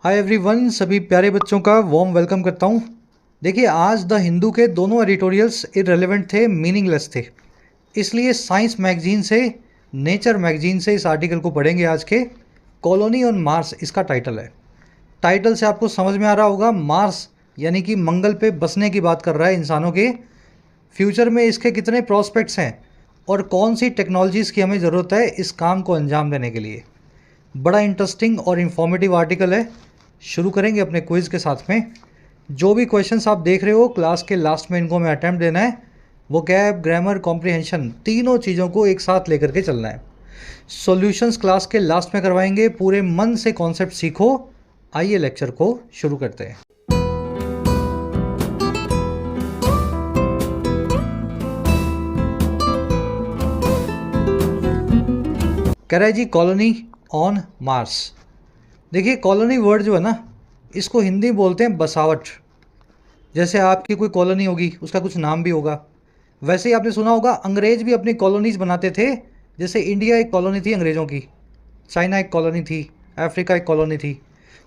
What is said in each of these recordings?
Hi everyone, सभी प्यारे बच्चों का वार्म वेलकम करता हूँ। देखिए, आज द हिंदू के दोनों एडिटोरियल्स इररिलेवेंट थे, मीनिंगलेस थे। इसलिए साइंस मैगजीन से, नेचर मैगजीन से इस आर्टिकल को पढ़ेंगे आज के। कॉलोनी ऑन मार्स इसका टाइटल है। टाइटल से आपको समझ में आ रहा होगा, मार्स यानी कि मंगल पे बसने की बात कर रहा है इंसानों के। फ्यूचर में इसके कितने प्रॉस्पेक्ट्स हैं और कौन सी टेक्नोलॉजीज़ की हमें ज़रूरत है इस काम को अंजाम देने के लिए। बड़ा इंटरेस्टिंग और इन्फॉर्मेटिव आर्टिकल है। शुरू करेंगे अपने क्विज़ के साथ में। जो भी क्वेश्चंस आप देख रहे हो क्लास के लास्ट में, इनको हमें अटैम्प्ट देना है। वोकैब, ग्रामर, कॉम्प्रिहेंशन, तीनों चीज़ों को एक साथ लेकर के चलना है। सॉल्यूशंस क्लास के लास्ट में करवाएंगे। पूरे मन से कॉन्सेप्ट सीखो। आइए लेक्चर को शुरू करते हैं। कह रहा है जी कॉलोनी ऑन मार्स। देखिए, कॉलोनी वर्ड जो है ना, इसको हिंदी में बोलते हैं बसावट। जैसे आपकी कोई कॉलोनी होगी, उसका कुछ नाम भी होगा। वैसे ही आपने सुना होगा अंग्रेज भी अपनी कॉलोनीज बनाते थे। जैसे इंडिया एक कॉलोनी थी अंग्रेज़ों की, चाइना एक कॉलोनी थी, अफ्रीका एक कॉलोनी थी।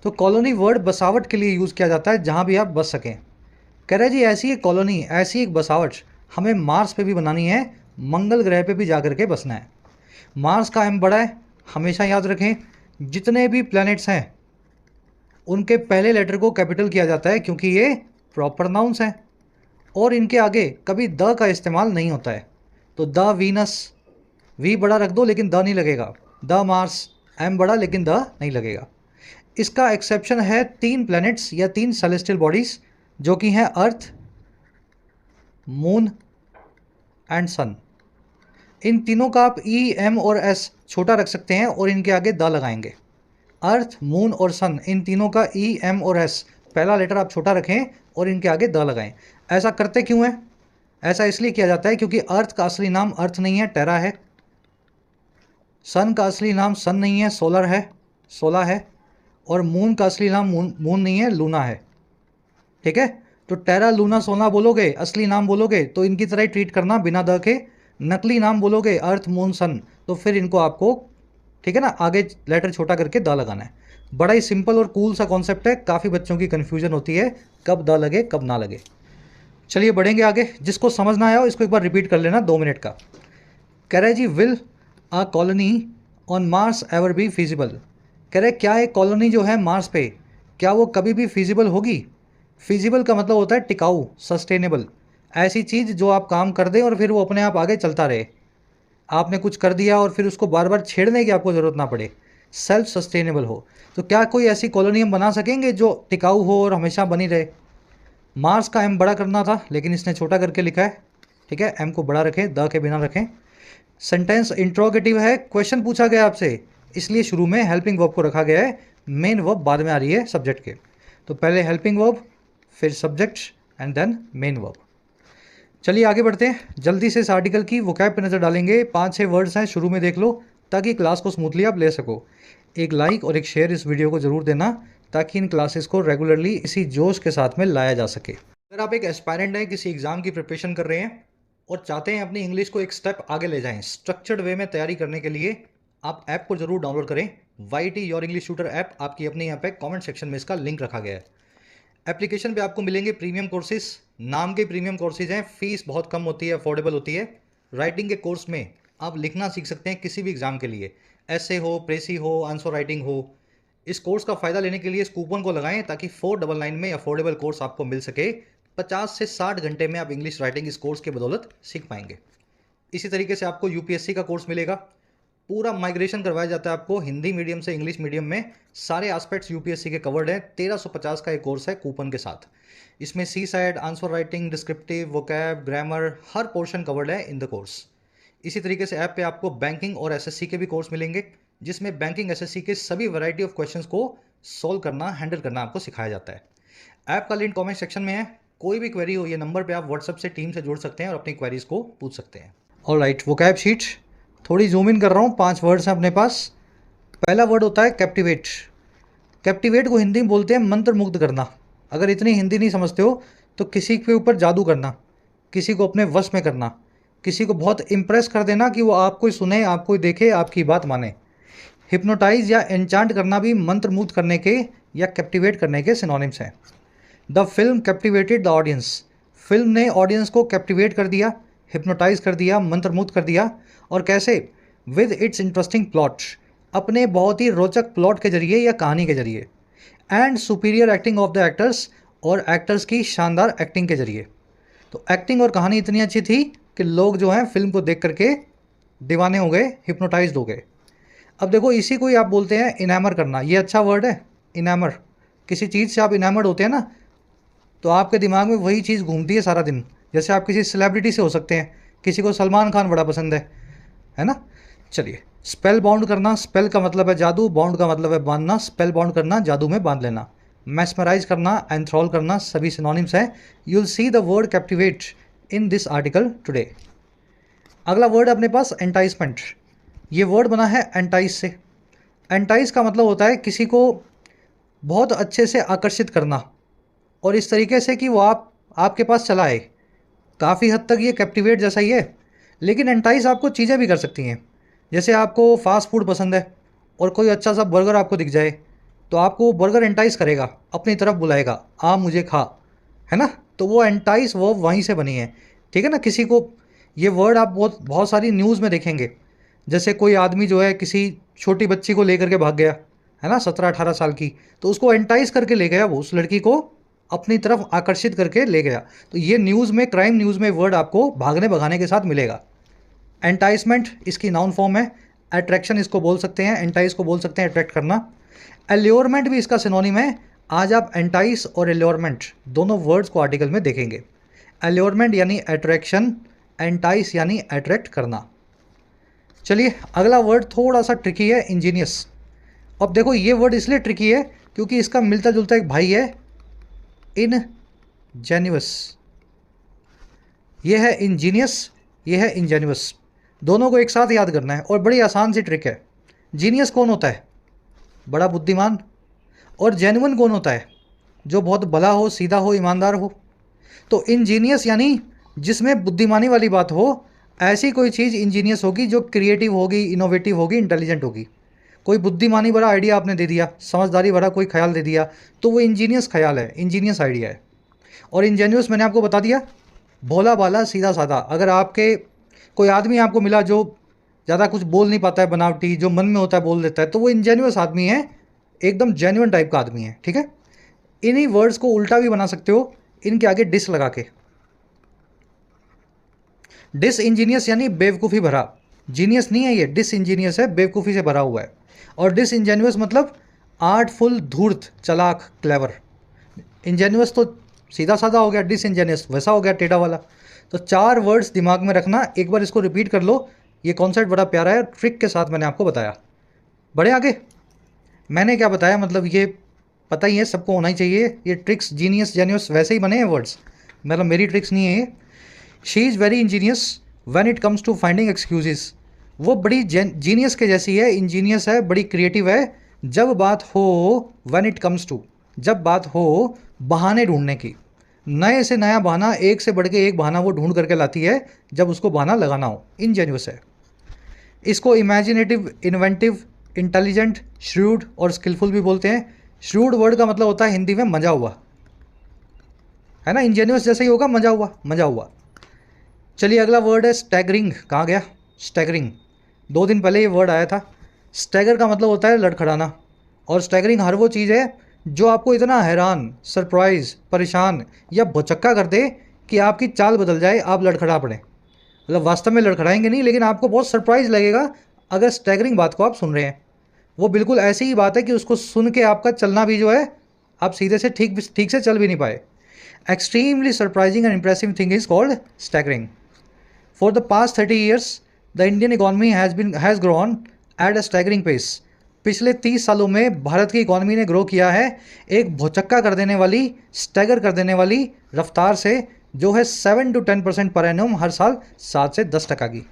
तो कॉलोनी वर्ड बसावट के लिए यूज़ किया जाता है, जहाँ भी आप बस सकें। कह रहे जी ऐसी एक कॉलोनी, ऐसी एक बसावट हमें मार्स पे भी बनानी है, मंगल ग्रह पे भी जा कर के बसना है। मार्स का एम बड़ा है, हमेशा याद रखें। जितने भी प्लैनेट्स हैं उनके पहले लेटर को कैपिटल किया जाता है, क्योंकि ये प्रॉपर नाउन्स हैं और इनके आगे कभी द का इस्तेमाल नहीं होता है। तो द वीनस, वी बड़ा रख दो लेकिन द नहीं लगेगा। द मार्स, एम बड़ा लेकिन द नहीं लगेगा। इसका एक्सेप्शन है 3 प्लैनेट्स या 3 सेलेस्टियल बॉडीज़, जो कि हैं अर्थ, मून एंड सन। इन तीनों का आप ई, एम और एस छोटा रख सकते हैं और इनके आगे द लगाएंगे। अर्थ, मून और सन, इन तीनों का ई, एम और एस पहला लेटर आप छोटा रखें और इनके आगे द लगाएं। ऐसा करते क्यों है? ऐसा इसलिए किया जाता है क्योंकि अर्थ का असली नाम अर्थ नहीं है, टेरा है। सन का असली नाम सन नहीं है, सोलर है, सोला है। और मून का असली नाम मून नहीं है, लूना है। ठीक है, तो टेरा, लूना, सोना बोलोगे, असली नाम बोलोगे तो इनकी तरह ही ट्रीट करना बिना द के। नकली नाम बोलोगे अर्थ, मून, सन, तो फिर इनको आपको, ठीक है ना, आगे लेटर छोटा करके द लगाना है। बड़ा ही सिंपल और कूल सा कॉन्सेप्ट है। काफ़ी बच्चों की कन्फ्यूजन होती है कब द लगे कब ना लगे। चलिए बढ़ेंगे आगे। जिसको समझ ना आया हो इसको एक बार रिपीट कर लेना 2 मिनट का। कह रहे जी will a colony on Mars ever be feasible. कह रहे क्या एक कॉलोनी जो है मार्स पे, क्या वो कभी भी फिजिबल होगी? फिजिबल का मतलब होता है टिकाऊ, सस्टेनेबल। ऐसी चीज़ जो आप काम कर दें और फिर वो अपने आप आगे चलता रहे। आपने कुछ कर दिया और फिर उसको बार बार छेड़ने की आपको ज़रूरत ना पड़े, सेल्फ सस्टेनेबल हो। तो क्या कोई ऐसी कॉलोनी हम बना सकेंगे जो टिकाऊ हो और हमेशा बनी रहे? मार्स का एम बड़ा करना था लेकिन इसने छोटा करके लिखा है। ठीक है, एम को बड़ा रखें, द के बिना रखें। सेंटेंस इंट्रोगेटिव है, क्वेश्चन पूछा गया आपसे, इसलिए शुरू में हेल्पिंग वर्ब को रखा गया है। मेन वर्ब बाद में आ रही है सब्जेक्ट के। तो पहले हेल्पिंग वर्ब, फिर subject and then main verb. चलिए आगे बढ़ते हैं। जल्दी से इस आर्टिकल की वोकैब पे नज़र डालेंगे। 5-6 वर्ड्स हैं, शुरू में देख लो ताकि क्लास को स्मूथली आप ले सको। एक लाइक और एक शेयर इस वीडियो को ज़रूर देना ताकि इन क्लासेस को रेगुलरली इसी जोश के साथ में लाया जा सके। अगर आप एक एस्पायरेंट हैं, किसी एग्ज़ाम की प्रिपरेशन कर रहे हैं और चाहते हैं अपनी इंग्लिश को एक स्टेप आगे ले जाएं, स्ट्रक्चर्ड वे में तैयारी करने के लिए आप ऐप को ज़रूर डाउनलोड करें। YT your English tutor app आपकी अपनी यहाँ पे कमेंट सेक्शन में इसका लिंक रखा गया है। एप्लीकेशन पे आपको मिलेंगे प्रीमियम कोर्सेज, नाम के प्रीमियम कोर्सेज हैं, फीस बहुत कम होती है, अफोर्डेबल होती है। राइटिंग के कोर्स में आप लिखना सीख सकते हैं किसी भी एग्जाम के लिए, ऐसे हो, प्रेसी हो, आंसर राइटिंग हो। इस कोर्स का फ़ायदा लेने के लिए इस कूपन को लगाएं ताकि 499 में अफोर्डेबल कोर्स आपको मिल सके। 50 से 60 घंटे में आप इंग्लिश राइटिंग इस कोर्स के बदौलत सीख पाएंगे। इसी तरीके से आपको UPSC का कोर्स मिलेगा। पूरा माइग्रेशन करवाया जाता है आपको हिंदी मीडियम से इंग्लिश मीडियम में। सारे एस्पेक्ट्स UPSC के कवर्ड हैं। 1350 का एक कोर्स है कूपन के साथ। इसमें CSAT, answer writing, descriptive, vocab, grammar, हर पोर्शन कवर्ड है इन द कोर्स। इसी तरीके से ऐप पे आपको बैंकिंग और SSC के भी कोर्स मिलेंगे, जिसमें बैंकिंग SSC के सभी वैरायटी ऑफ क्वेश्चंस को सॉल्व करना, हैंडल करना आपको सिखाया जाता है। ऐप का लिंक कॉमेंट सेक्शन में है। कोई भी क्वेरी हो, ये नंबर पर आप व्हाट्सएप से टीम से जुड़ सकते हैं और अपनी क्वेरीज को पूछ सकते हैं। ऑलराइट, वोकैब शीट थोड़ी जूम इन कर रहा हूँ। 5 वर्ड्स हैं अपने पास। पहला वर्ड होता है कैप्टिवेट। कैप्टिवेट को हिंदी में बोलते हैं मंत्र मुग्ध करना। अगर इतनी हिंदी नहीं समझते हो तो किसी के ऊपर जादू करना, किसी को अपने वश में करना, किसी को बहुत इम्प्रेस कर देना कि वो आपको ही सुने, आपको ही देखे, आपकी बात माने। हिप्नोटाइज या एन्चांट करना भी मंत्रमुग्ध करने के या कैप्टिवेट करने के सिनोनिम्स हैं। The film captivated the audience, film ने ऑडियंस को कैप्टिवेट कर दिया, हिप्नोटाइज कर दिया, मंत्रमुग्ध कर दिया। और कैसे? विद इट्स इंटरेस्टिंग प्लॉट, अपने बहुत ही रोचक प्लॉट के जरिए या कहानी के जरिए। And superior acting of the actors, और एक्टर्स की शानदार एक्टिंग के जरिए। तो एक्टिंग और कहानी इतनी अच्छी थी कि लोग जो हैं फिल्म को देख करके दीवाने हो गए, हिप्नोटाइज्ड हो गए। अब देखो इसी को ही आप बोलते हैं इनामर करना। ये अच्छा वर्ड है, इनामर। किसी चीज़ से आप इनामर्ड होते हैं ना, तो आपके दिमाग में वही चीज़ घूमती है सारा दिन। जैसे आप किसी सेलिब्रिटी से हो सकते हैं, किसी को सलमान खान बड़ा पसंद है ना। चलिए, स्पेल बाउंड करना, स्पेल का मतलब है जादू, बाउंड का मतलब है बांधना। स्पेल बाउंड करना, जादू में बांध लेना। मैस्मराइज करना, एंथ्रॉल करना, सभी सिनोनिम्स हैं। You will see the word captivate in this article today. अगला वर्ड अपने पास एंटाइसमेंट। ये वर्ड बना है एंटाइस से। एंटाइस का मतलब होता है किसी को बहुत अच्छे से आकर्षित करना, और इस तरीके से कि वो आपके पास चला आए। काफ़ी हद तक ये कैप्टिवेट जैसा ही है, लेकिन एंटाइस आपको चीज़ें भी कर सकती हैं। जैसे आपको फास्ट फूड पसंद है और कोई अच्छा सा बर्गर आपको दिख जाए, तो आपको वो बर्गर एंटाइस करेगा, अपनी तरफ बुलाएगा, आ मुझे खा, है ना। तो वो एंटाइस वो वहीं से बनी है, ठीक है ना। किसी को, ये वर्ड आप बहुत सारी न्यूज़ में देखेंगे। जैसे कोई आदमी जो है किसी छोटी बच्ची को लेकर के भाग गया, है ना, 17-18 साल की, तो उसको एंटाइस करके ले गया, वो उस लड़की को अपनी तरफ आकर्षित करके ले गया। तो ये न्यूज़ में, क्राइम न्यूज़ में वर्ड आपको भागने भगाने के साथ मिलेगा। एंटाइसमेंट इसकी नाउन फॉर्म है। अट्रैक्शन इसको बोल सकते हैं, एंटाइस को बोल सकते हैं अट्रैक्ट करना। एल्योरमेंट भी इसका सिनोनिम है। आज आप एंटाइस और एल्योरमेंट दोनों वर्ड्स को आर्टिकल में देखेंगे। एल्योरमेंट यानी अट्रैक्शन, एंटाइस यानी अट्रैक्ट करना। चलिए, अगला वर्ड थोड़ा सा ट्रिकी है, इंजीनियस। अब देखो ये वर्ड इसलिए ट्रिकी है क्योंकि इसका मिलता जुलता एक भाई है, इनजेन्युअस। ये है इंजीनियस, ये है इंजेन्युअस। दोनों को एक साथ याद करना है और बड़ी आसान सी ट्रिक है। जीनियस कौन होता है? बड़ा बुद्धिमान। और जेन्युइन कौन होता है? जो बहुत भला हो, सीधा हो, ईमानदार हो। तो इंजीनियस यानी जिसमें बुद्धिमानी वाली बात हो, ऐसी कोई चीज़ इंजीनियस होगी जो क्रिएटिव होगी, इनोवेटिव होगी, इंटेलिजेंट होगी। कोई बुद्धिमानी भरा आइडिया आपने दे दिया, समझदारी भरा कोई ख्याल दे दिया, तो वो इंजीनियस ख्याल है, इंजीनियस आइडिया है। और इंजेन्युअस मैंने आपको बता दिया, भोला भाला सीधा साधा। अगर आपके कोई आदमी आपको मिला जो ज़्यादा कुछ बोल नहीं पाता है, बनावटी, जो मन में होता है बोल देता है, तो वो इंजेन्युअस आदमी है, एकदम जेन्युइन टाइप का आदमी है, ठीक है। इन्हीं वर्ड्स को उल्टा भी बना सकते हो, इनके आगे डिस लगा के। डिस इंजीनियस यानी बेवकूफ़ी भरा। जीनियस नहीं है ये, डिस इंजीनियस है, बेवकूफ़ी से भरा हुआ है। और डिस इंजेन्युअस मतलब आर्टफुल, धूर्त, चालाक, क्लेवर। इंजेन्युअस तो सीधा साधा हो गया, डिस इंजेनियस वैसा हो गया, टेढ़ा वाला। तो 4 वर्ड्स दिमाग में रखना, एक बार इसको रिपीट कर लो। ये कॉन्सेप्ट बड़ा प्यारा है, ट्रिक के साथ मैंने आपको बताया। बड़े आगे मैंने क्या बताया, मतलब ये पता ही है, सबको होना ही चाहिए। ये ट्रिक्स जीनियस, जेन्युअस वैसे ही बने हैं वर्ड्स, मतलब मेरी ट्रिक्स नहीं है ये। She is very ingenious when it comes to finding excuses. वो बड़ी जीनियस के जैसी है, इंजीनियस है, बड़ी क्रिएटिव है, जब बात हो, व्हेन इट कम्स टू, जब बात हो बहाने ढूंढने की। नए से नया बहाना, एक से बढ़ के एक बहाना वो ढूंढ करके लाती है जब उसको बहाना लगाना हो। इंजेन्युअस है। इसको इमेजिनेटिव, इन्वेंटिव, इंटेलिजेंट, श्रूड और स्किलफुल भी बोलते हैं। श्रूड वर्ड का मतलब होता है हिंदी में मजा हुआ, है ना। इंजेन्युअस जैसे ही होगा, मजा हुआ, मजा हुआ। चलिए, अगला वर्ड है स्टैगरिंग। कहाँ गया स्टैगरिंग? 2 दिन पहले ये वर्ड आया था। स्टैगर का मतलब होता है लड़खड़ाना, और स्टैगरिंग हर वो चीज़ है जो आपको इतना हैरान, सरप्राइज, परेशान या भौचक्का कर दे कि आपकी चाल बदल जाए, आप लड़खड़ा पड़े। मतलब वास्तव में लड़खड़ाएंगे नहीं, लेकिन आपको बहुत सरप्राइज लगेगा अगर स्टैगरिंग बात को आप सुन रहे हैं। वो बिल्कुल ऐसी ही बात है कि उसको सुन के आपका चलना भी जो है, आप सीधे से ठीक से चल भी नहीं पाए। Extremely surprising and impressive thing is called staggering. For the past 30 years the Indian economy has grown at a staggering pace. पिछले 30 सालों में भारत की इकॉनमी ने ग्रो किया है एक भौचक्का कर देने वाली, स्टैगर कर देने वाली रफ्तार से, जो है 7 to 10% पर एनम, हर साल 7 से 10% की।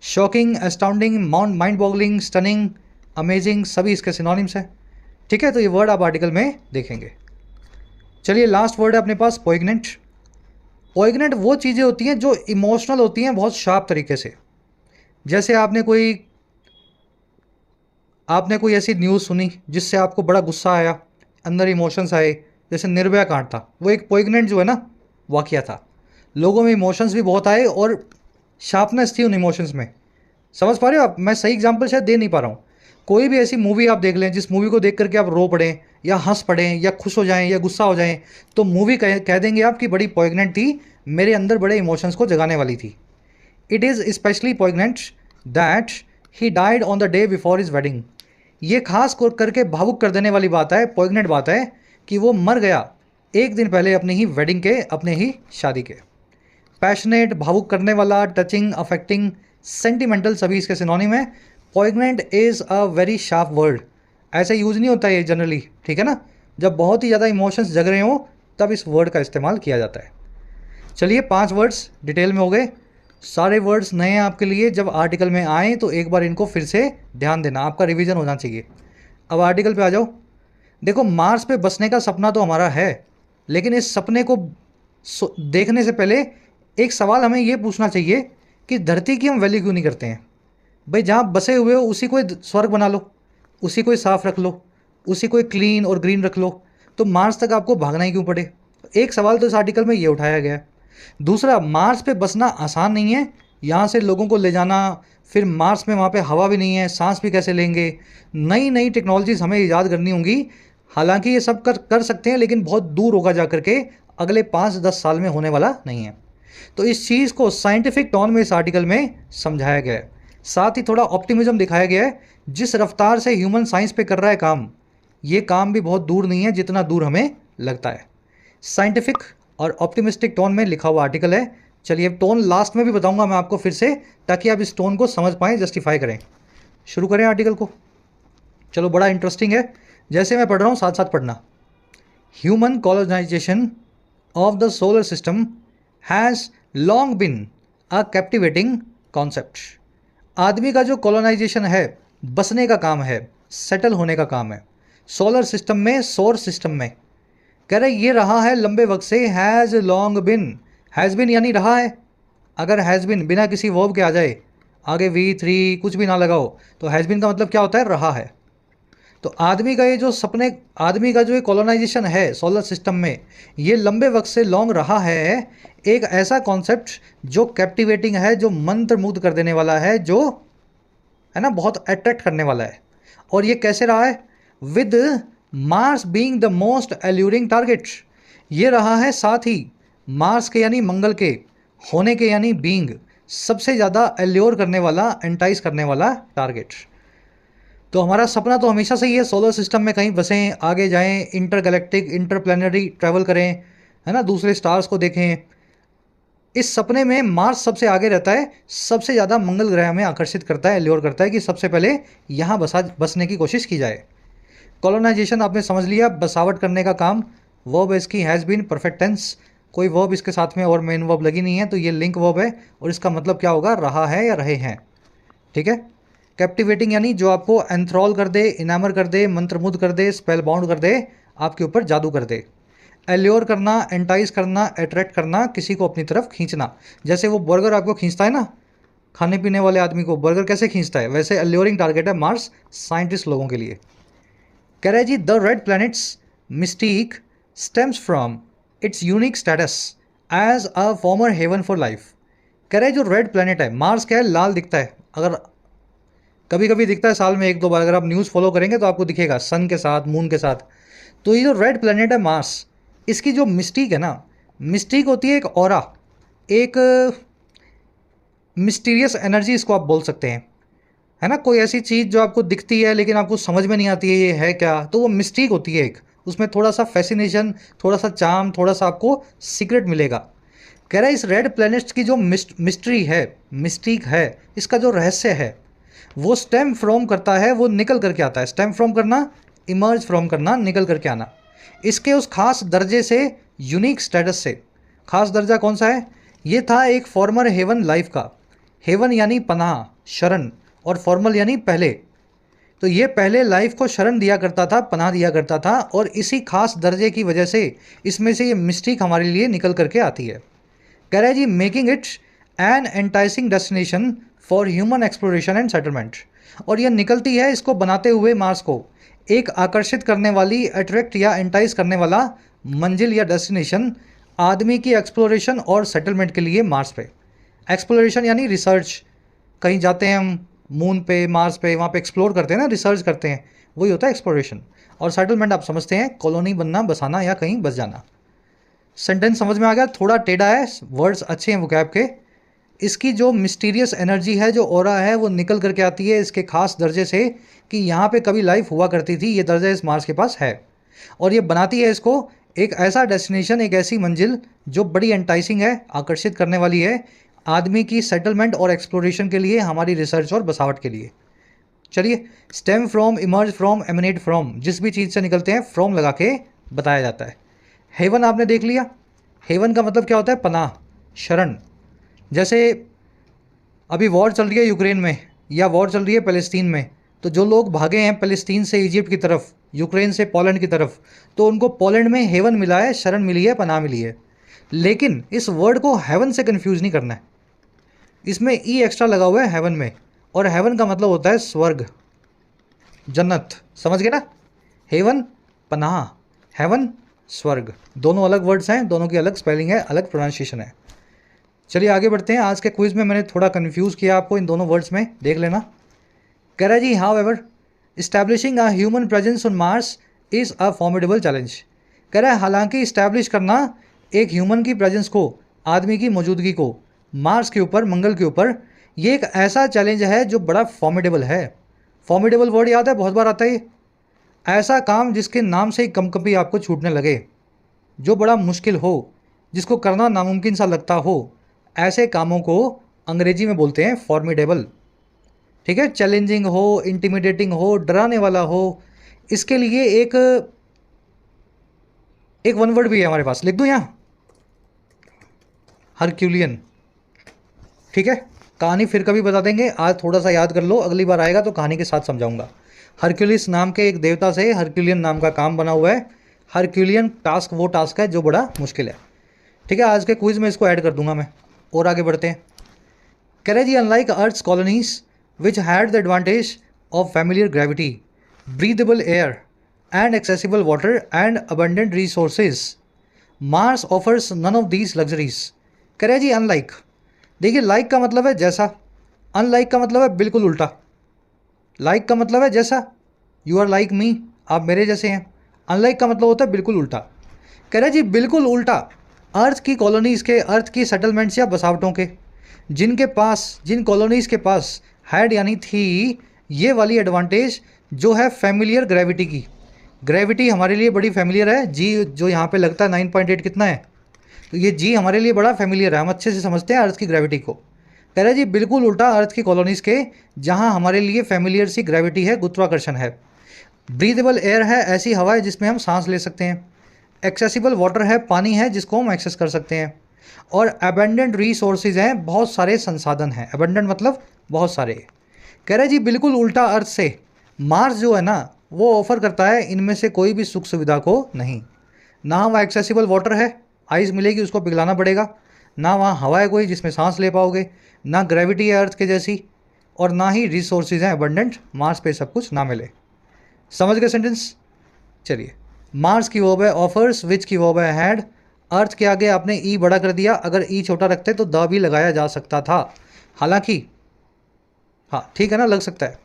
Shocking, astounding, mind boggling, stunning, amazing, सभी इसके सिनोनिम्स हैं, ठीक है। तो ये वर्ड आप आर्टिकल में देखेंगे। चलिए, लास्ट वर्ड है अपने पास पोइग्नेंट। पोइग्नेंट वो चीज़ें होती हैं जो इमोशनल होती हैं बहुत शार्प तरीके से। जैसे आपने कोई आपने कोई ऐसी न्यूज़ सुनी जिससे आपको बड़ा गुस्सा आया, अंदर इमोशंस आए, जैसे निर्भया कांड था, वो एक पोइगनेंट जो है ना वाकया था, लोगों में इमोशंस भी बहुत आए और शार्पनेस थी उन इमोशंस में। समझ पा रहे हो आप? मैं सही एग्जांपल शायद दे नहीं पा रहा हूँ। कोई भी ऐसी मूवी आप देख लें जिस मूवी को देख करके आप रो पड़ें या हंस पड़ें या खुश हो जाएं या गुस्सा हो जाएं, तो मूवी कह देंगे आप कि बड़ी पॉइगनेंट थी, मेरे अंदर बड़े इमोशंस को जगाने वाली थी। It is specially poignant that he died on the day before his wedding. ये खास करके भावुक कर देने वाली बात है, पॉइगनेंट बात है कि वो मर गया एक दिन पहले अपनी ही वेडिंग के, अपने ही शादी के। पैशनेट, भावुक करने वाला, टचिंग, अफेक्टिंग, सेंटिमेंटल सभी इसके सिनोनिम है। Poignant is a very sharp word, ऐसे यूज़ नहीं होता ये जनरली, ठीक है ना। जब बहुत ही ज़्यादा इमोशंस जग रहे हों तब इस वर्ड का इस्तेमाल किया जाता है। चलिए 5 वर्ड्स डिटेल में हो गए, सारे वर्ड्स नए हैं आपके लिए। जब आर्टिकल में आएँ तो एक बार इनको फिर से ध्यान देना, आपका रिवीजन होना चाहिए। अब आर्टिकल पे आ जाओ। देखो, मार्स पे बसने का सपना तो हमारा है, लेकिन इस सपने को देखने से पहले एक सवाल हमें ये पूछना चाहिए कि धरती की हम वैल्यू क्यों नहीं करते हैं। भाई, जहाँ बसे हुए हो उसी को स्वर्ग बना लो, उसी को साफ रख लो, उसी को क्लीन और ग्रीन रख लो, तो मार्स तक आपको भागना ही क्यों पड़े। एक सवाल तो इस आर्टिकल में ये उठाया गया है। दूसरा, मार्स पे बसना आसान नहीं है, यहाँ से लोगों को ले जाना, फिर मार्स में वहाँ पे हवा भी नहीं है, सांस भी कैसे लेंगे, नई नई टेक्नोलॉजीज़ हमें ईजाद करनी होंगी। हालांकि ये सब कर सकते हैं, लेकिन बहुत दूर होगा जा करके, अगले 5-10 साल में होने वाला नहीं है। तो इस चीज़ को साइंटिफिक टोन में इस आर्टिकल में समझाया गया है। साथ ही थोड़ा ऑप्टिमिज्म दिखाया गया है। जिस रफ्तार से ह्यूमन साइंस पे कर रहा है काम, ये काम भी बहुत दूर नहीं है जितना दूर हमें लगता है। साइंटिफिक और ऑप्टिमिस्टिक टोन में लिखा हुआ आर्टिकल है। चलिए, टोन लास्ट में भी बताऊंगा मैं आपको फिर से, ताकि आप इस टोन को समझ पाएँ, जस्टिफाई करें। शुरू करें आर्टिकल को। चलो, बड़ा इंटरेस्टिंग है, जैसे मैं पढ़ रहा हूँ साथ साथ पढ़ना। Human colonisation of the solar system has long been a captivating concept. आदमी का जो कॉलोनाइजेशन है, बसने का काम है, सेटल होने का काम है सोलर सिस्टम में, सौर सिस्टम में, कह रहे ये रहा है लंबे वक्त से। Has long been, has been यानी रहा है। अगर हैज़ बिन बिना किसी वर्ब के आ जाए, आगे V3 कुछ भी ना लगाओ, तो हैज़ बिन का मतलब क्या होता है? रहा है। तो आदमी का ये जो सपने, आदमी का जो ये कॉलोनाइजेशन है सोलर सिस्टम में, ये लंबे वक्त से लॉन्ग रहा है। एक ऐसा कॉन्सेप्ट जो कैप्टिवेटिंग है, जो मंत्र मुग्ध कर देने वाला है, जो है ना बहुत अट्रैक्ट करने वाला है। और ये कैसे रहा है? With Mars being the most alluring target. ये रहा है साथ ही मार्स के यानी मंगल के, होने के यानी बीइंग, सबसे ज़्यादा एल्योर करने वाला, एंटाइज करने वाला टारगेट। तो हमारा सपना तो हमेशा से ही है सोलर सिस्टम में कहीं बसें, आगे जाएं, इंटरगैलेक्टिक, इंटरप्लैनेटरी ट्रैवल करें, है ना, दूसरे स्टार्स को देखें। इस सपने में मार्स सबसे आगे रहता है, सबसे ज़्यादा मंगल ग्रह में आकर्षित करता है, एल्योर करता है कि सबसे पहले यहाँ बसने की कोशिश की जाए। कॉलोनाइजेशन आपने समझ लिया, बसावट करने का काम। वर्ब इसकी हैज़ बीन, परफेक्ट टेंस, कोई वर्ब इसके साथ में और मेन वर्ब लगी नहीं है, तो ये लिंक वर्ब है और इसका मतलब क्या होगा? रहा है या रहे हैं, ठीक है। कैप्टिवेटिंग यानी जो आपको एंथ्रॉल कर दे, इनामर कर दे, मंत्रमुग्ध कर दे, स्पेल बाउंड कर दे, आपके ऊपर जादू कर दे। एल्योर करना, एंटाइज करना, अट्रैक्ट करना, किसी को अपनी तरफ खींचना। जैसे वो बर्गर आपको खींचता है ना, खाने पीने वाले आदमी को बर्गर कैसे खींचता है, वैसे एल्योरिंग टारगेट है मार्स साइंटिस्ट लोगों के लिए। कह रहे जी, the red planet's mystique stems from its unique status as a former haven for life. कह रहे जो रेड प्लैनेट है, मार्स क्या है? लाल दिखता है, अगर कभी कभी दिखता है साल में 1-2 बार, अगर आप न्यूज़ फॉलो करेंगे तो आपको दिखेगा सन के साथ, मून के साथ। तो ये जो रेड प्लैनेट है मार्स, इसकी जो मिस्टीक है ना, मिस्टीक होती है एक ऑरा, एक मिस्टीरियस एनर्जी इसको आप बोल सकते हैं, है ना। कोई ऐसी चीज़ जो आपको दिखती है लेकिन आपको समझ में नहीं आती है ये है क्या, तो वो मिस्टीक होती है एक, उसमें थोड़ा सा फैसिनेशन, थोड़ा सा चार्म, थोड़ा सा आपको सीक्रेट मिलेगा। कह रहा है इस रेड प्लैनेट्स की जो मिस्ट्री है, मिस्टीक है, इसका जो रहस्य है, वो स्टेम फ्रॉम करता है, वो निकल करके आता है। स्टेम फ्रॉम करना, इमर्ज फ्रॉम करना, निकल करके आना। इसके उस खास दर्जे से, यूनिक स्टेटस से, खास दर्जा कौन सा है? ये था एक फॉर्मर हेवन लाइफ का। हेवन यानी पनाह, शरण, और फॉर्मल यानी पहले। तो ये पहले लाइफ को शरण दिया करता था, पनाह दिया करता था, और इसी खास दर्जे की वजह से इसमें से ये मिस्टीक हमारे लिए निकल करके आती है। कह रहा है जी, making it an enticing destination for human exploration and settlement. और यह निकलती है इसको बनाते हुए मार्स को एक आकर्षित करने वाली, अट्रैक्ट या एंटाइज करने वाला मंजिल या डेस्टिनेशन आदमी की एक्सप्लोरेशन और सेटलमेंट के लिए मार्स पे। एक्सप्लोरेशन यानी रिसर्च, कहीं जाते हैं हम मून पे, मार्स पे, वहाँ पे एक्सप्लोर करते हैं ना, रिसर्च करते हैं, वही होता है एक्सप्लोरेशन। और सेटलमेंट आप समझते हैं, कॉलोनी बनना, बसाना या कहीं बस जाना। सेंटेंस समझ में आ गया? थोड़ा टेढ़ा है, वर्ड्स अच्छे हैं वोकैब के। इसकी जो मिस्टीरियस एनर्जी है, जो ऑरा है, वो निकल करके आती है इसके खास दर्जे से कि यहाँ पे कभी लाइफ हुआ करती थी, ये दर्जा इस मार्स के पास है। और ये बनाती है इसको एक ऐसा डेस्टिनेशन, एक ऐसी मंजिल जो बड़ी एंटाइसिंग है, आकर्षित करने वाली है आदमी की सेटलमेंट और एक्सप्लोरेशन के लिए, हमारी रिसर्च और बसावट के लिए। चलिए, stem from, emerge from, eminent from, जिस भी चीज़ से निकलते हैं फ्रॉम लगा के बताया जाता है। हेवन आपने देख लिया। हेवन का मतलब क्या होता है? पनाह, शरण। जैसे अभी वॉर चल रही है यूक्रेन में या वॉर चल रही है फ़लस्तीन में, तो जो लोग भागे हैं फ़लस्तीन से इजिप्ट की तरफ, यूक्रेन से पोलैंड की तरफ, तो उनको पोलैंड में हेवन मिला है, शरण मिली है, पनाह मिली है। लेकिन इस वर्ड को हेवन से कंफ्यूज नहीं करना है, इसमें ई एक्स्ट्रा लगा हुआ है हेवन में, और हेवन का मतलब होता है स्वर्ग, जन्नत। समझ गए ना? हेवन पनाह, हेवन स्वर्ग, दोनों अलग वर्ड्स हैं, दोनों की अलग स्पेलिंग है, अलग प्रोनाउंसिएशन है। चलिए आगे बढ़ते हैं। आज के क्विज में मैंने थोड़ा कंफ्यूज किया आपको इन दोनों वर्ड्स में, देख लेना। कह रहा है जी, however establishing a human presence on Mars is a formidable challenge. कह रहा है हालांकि इस्टेब्लिश करना एक ह्यूमन की प्रेजेंस को, आदमी की मौजूदगी को मार्स के ऊपर, मंगल के ऊपर, ये एक ऐसा चैलेंज है जो बड़ा फॉर्मिडेबल है। फॉर्मिडेबल वर्ड याद है, बहुत बार आता है ये। ऐसा काम जिसके नाम से ही कंपकपी आपको छूटने लगे, जो बड़ा मुश्किल हो, जिसको करना नामुमकिन सा लगता हो, ऐसे कामों को अंग्रेजी में बोलते हैं फॉर्मिडेबल। ठीक है? चैलेंजिंग हो, इंटिमिडेटिंग हो, डराने वाला हो, इसके लिए एक वन वर्ड भी है हमारे पास, लिख दूँ यहाँ, हरक्यूलियन। ठीक है? कहानी फिर कभी बता देंगे, आज थोड़ा सा याद कर लो, अगली बार आएगा तो कहानी के साथ समझाऊंगा। हरक्यूलिस नाम के एक देवता से हरक्यूलियन नाम का काम बना हुआ है। हरक्यूलियन टास्क वो टास्क है जो बड़ा मुश्किल है। ठीक है? आज के क्विज में इसको ऐड कर दूंगा मैं। और आगे बढ़ते हैं। कह रहे जी, unlike Earth's colonies which had the advantage of familiar gravity, breathable air and accessible water and abundant resources, Mars offers none of these luxuries. कह रहे जी अनलाइक, देखिए लाइक का मतलब है जैसा, अनलाइक का मतलब है बिल्कुल उल्टा। लाइक का मतलब है जैसा, यू आर लाइक मी, आप मेरे जैसे हैं। अनलाइक का मतलब होता है बिल्कुल उल्टा। कह रहे जी बिल्कुल उल्टा अर्थ की कॉलोनीज़ के, अर्थ की सेटलमेंट्स या बसावटों के, जिनके पास, जिन कॉलोनीज़ के पास हैड यानी थी ये वाली एडवांटेज जो है फैमिलियर ग्रेविटी की। ग्रेविटी हमारे लिए बड़ी फैमिलियर है, जी जो यहाँ पे लगता है 9.8 कितना है, तो ये जी हमारे लिए बड़ा फैमिलियर है, हम अच्छे से समझते हैं अर्थ की ग्रेविटी को। कह रहे जी बिल्कुल उल्टा अर्थ की कॉलोनीज़ के, जहाँ हमारे लिए फैमिलियर सी ग्रेविटी है, गुरुत्वाकर्षण है। ब्रीदेबल एयर है, ऐसी हवा है जिसमें हम सांस ले सकते हैं। एक्सेसिबल वाटर है, पानी है जिसको हम एक्सेस कर सकते हैं। और अबेंडेंट रिसोर्सेज हैं, बहुत सारे संसाधन हैं। अबेंडेंट मतलब बहुत सारे। कह रहे जी बिल्कुल उल्टा अर्थ से मार्स जो है ना, वो ऑफर करता है इनमें से कोई भी सुख सुविधा को नहीं। ना वहाँ एक्सेसिबल वाटर है, आइस मिलेगी उसको पिघलाना पड़ेगा, ना वहाँ हवा है कोई जिसमें सांस ले पाओगे, ना ग्रेविटी है अर्थ के जैसी, और ना ही रिसोर्सेज हैं अबंडेंट, मार्स पे सब कुछ ना मिले। समझ गए सेंटेंस? चलिए, मार्स की वर्ब है ऑफर्स, विच की वर्ब है हैड। अर्थ के आगे आपने ई बड़ा कर दिया, अगर ई छोटा रखते तो द भी लगाया जा सकता था, हालांकि हाँ ठीक है ना, लग सकता है।